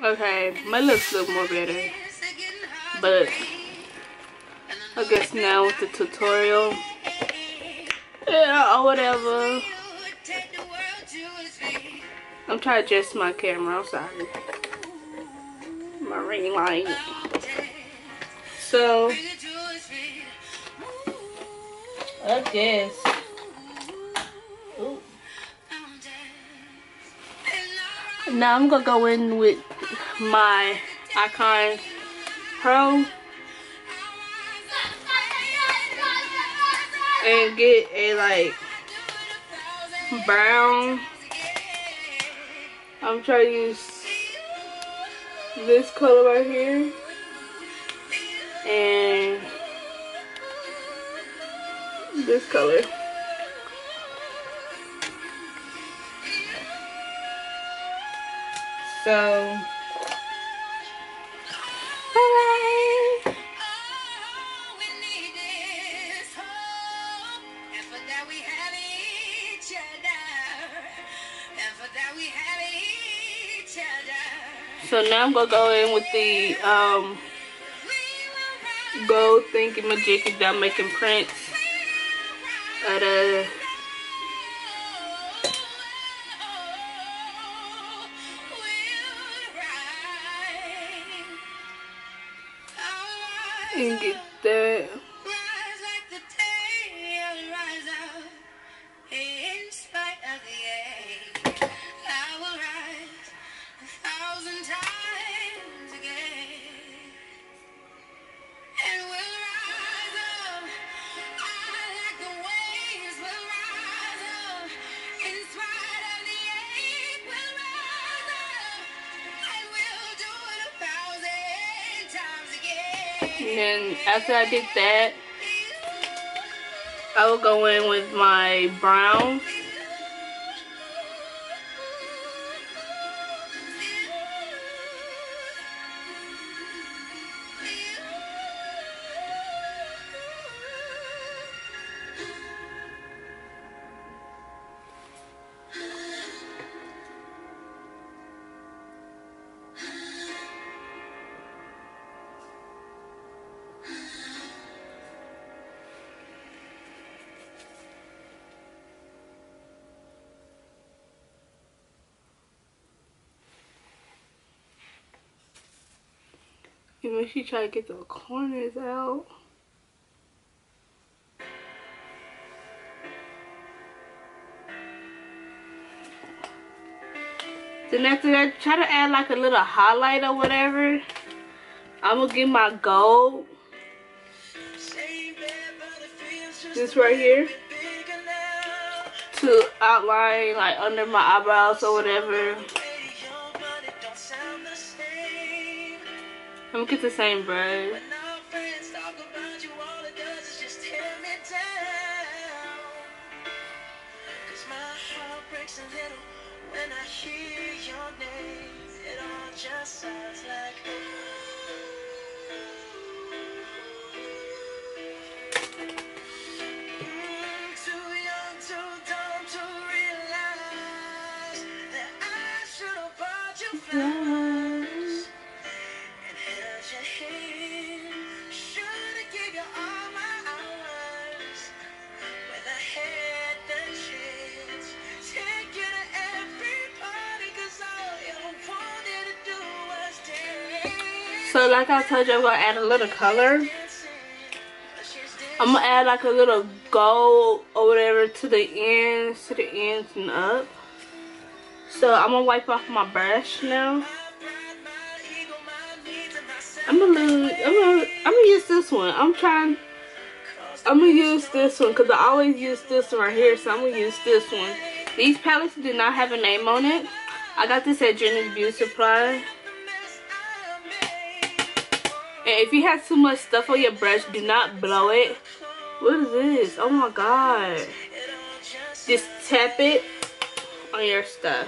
Okay, my lips look more better, but I guess now with the tutorial, yeah, or whatever. I'm trying to adjust my camera. I'm sorry, my ring light. So I guess. Ooh. Now I'm gonna go in with my Icon Pro and get a like brown. I'm trying to use this color right here and this color. So, alright. So now I'm gonna go in with the gold thingy-majiggy that I'm making prints at a and get that. And then after I did that, I will go in with my brown. And when she try to get the corners out. Then after that, try to add like a little highlight or whatever. I'm gonna get my gold. This right here. To outline like under my eyebrows or whatever. I'm gonna get the same brush. When I hear your name, it all just sounds like too young, too dumb to realize that I should have bought you flowers and held your hand. Should have given you all my hours when I had the chance. Take you to every party, 'cause all you wanted to do was dance. So like I told you, I'm gonna add a little color. I'm gonna add like a little gold or whatever to the ends and up. So I'm gonna wipe off my brush now. I'm gonna use this one. I'm gonna use this one because I always use this one right here, so I'm gonna use this one. These palettes do not have a name on it. I got this at Jenny's Beauty Supply. And if you have too much stuff on your brush, do not blow it. What is this? Oh my god. Just tap it on your stuff.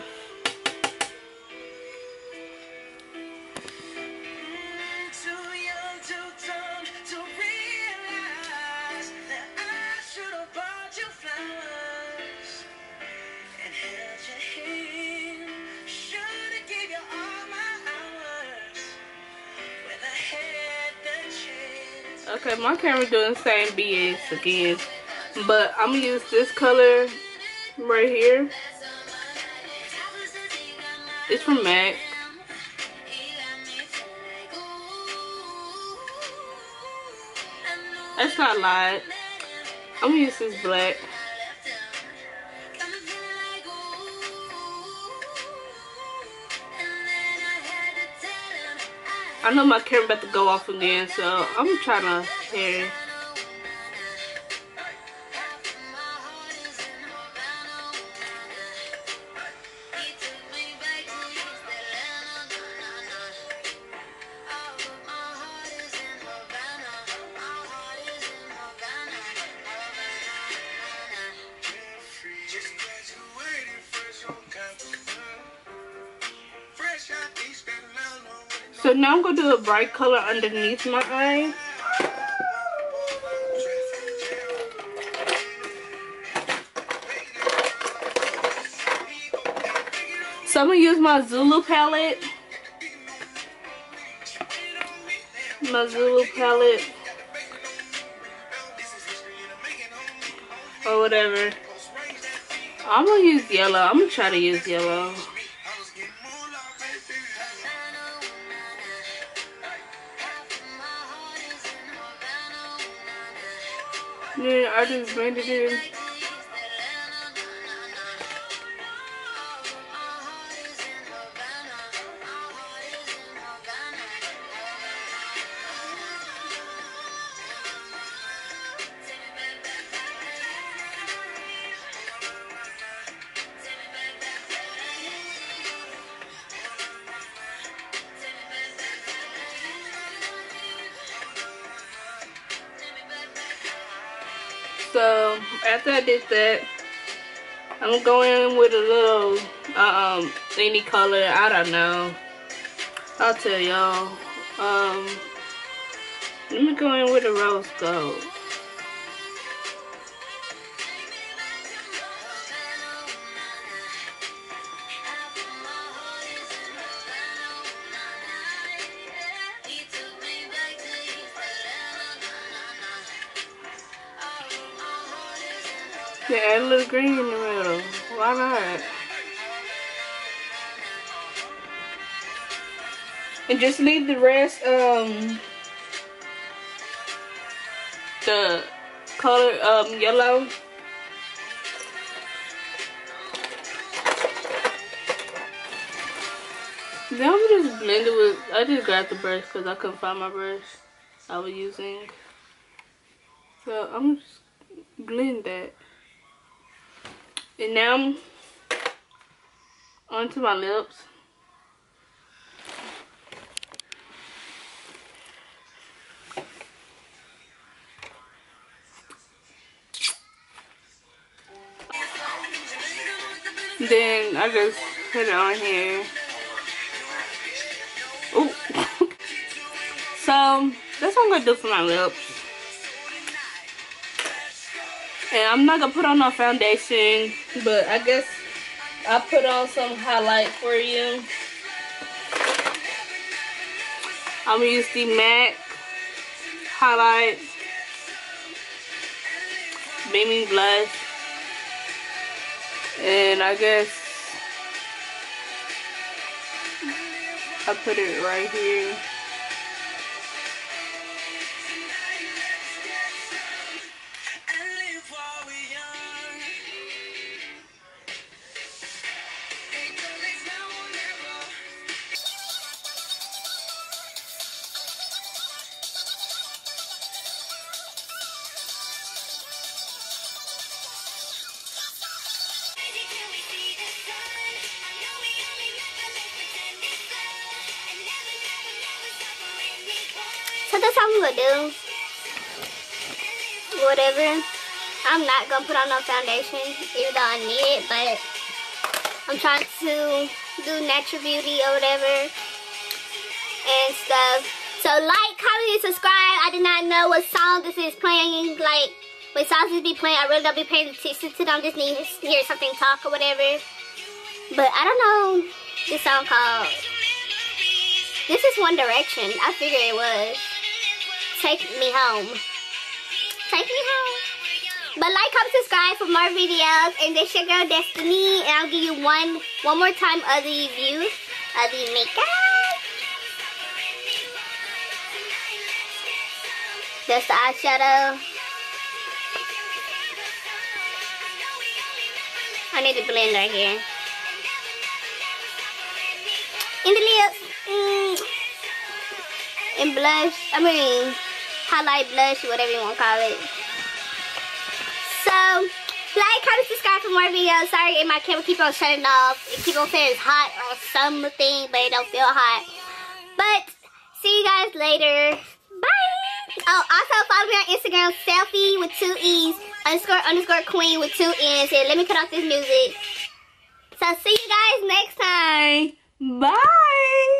Okay, my camera doing the same BS again. But I'm gonna use this color right here. It's from MAC. That's not light. I'm gonna use this black. I know my camera about to go off again, so I'm trying to hear it. So now I'm going to do a bright color underneath my eye. So I'm going to use my Zulu palette. Or whatever. I'm going to use yellow. I'm going to try to use yellow. Then I just blend it in. So after I did that, I'm gonna go in with a little any color. I don't know. I'll tell y'all. Let me go in with a rose gold. Yeah, add a little green in the middle. Why not? And just leave the rest, the color, yellow. Then I'm just blend it with, I just grabbed the brush because I couldn't find my brush I was using. So I'm just blend that. And now onto my lips. Then I just put it on here. Ooh. So that's what I'm gonna do for my lips. And I'm not gonna put on no foundation, but I guess I'll put on some highlight for you. I'm gonna use the MAC highlight beaming blush, and I guess I put it right here. So that's all I'm gonna do. Whatever. I'm not gonna put on no foundation, even though I need it, but I'm trying to do natural beauty or whatever and stuff. So like, comment, and subscribe. I did not know what song this is playing. Like, when songs be playing, I really don't be paying attention to them. Just need to hear something talk or whatever. But I don't know this song called. This is One Direction. I figured it was. Take me home. Take me home. But like, comment, subscribe for more videos. And this your girl Destiny. And I'll give you one more time of the view of the makeup. That's the eyeshadow. I need to blend right here. In the lips. And blush. Highlight, blush, whatever you want to call it. So, like, comment, subscribe for more videos. Sorry if my camera keep on shutting off. It keep on saying it's hot or something, but it don't feel hot. But, see you guys later. Bye. Oh, also follow me on Instagram, selfie with 2 E's, _ queen with 2 N's. And let me cut off this music. So, see you guys next time. Bye.